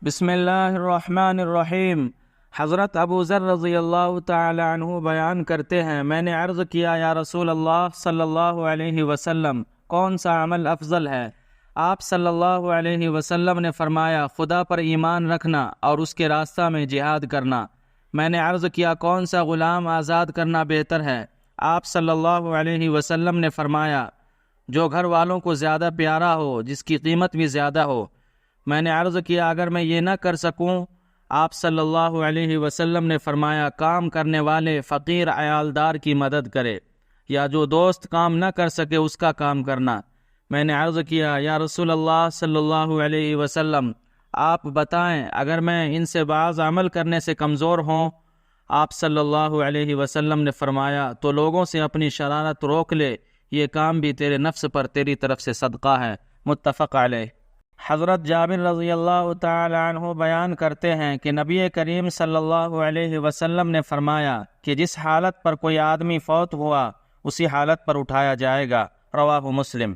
بسم اللہ الرحمن الرحیم۔ حضرت ابو ذر رضی اللہ تعالی عنہ بیان کرتے ہیں، میں نے عرض کیا یا رسول اللہ صلی اللہ علیہ وسلم، کون سا عمل افضل ہے؟ آپ صلی اللہ علیہ وسلم نے فرمایا، خدا پر ایمان رکھنا اور اس کے راستہ میں جہاد کرنا۔ میں نے عرض کیا، کون سا غلام آزاد کرنا بہتر ہے؟ آپ صلی اللہ علیہ وسلم نے فرمایا، جو گھر والوں کو زیادہ پیارا ہو، جس کی قیمت بھی زیادہ ہو۔ میں نے عرض کیا، اگر میں یہ نہ کر سکوں؟ آپ صلی اللہ علیہ وسلم نے فرمایا، کام کرنے والے فقیر عیالدار کی مدد کرے، یا جو دوست کام نہ کر سکے اس کا کام کرنا۔ میں نے عرض کیا، یا رسول اللہ صلی اللہ علیہ وسلم، آپ بتائیں، اگر میں ان سے بعض عمل کرنے سے کمزور ہوں؟ آپ صلی اللہ علیہ وسلم نے فرمایا، تو لوگوں سے اپنی شرارت روک لے، یہ کام بھی تیرے نفس پر تیری طرف سے صدقہ ہے۔ متفق علیہ۔ حضرت جابر رضی اللہ تعالی عنہ بیان کرتے ہیں کہ نبی کریم صلی اللہ علیہ وسلم نے فرمایا کہ جس حالت پر کوئی آدمی فوت ہوا اسی حالت پر اٹھایا جائے گا۔ رواہ مسلم۔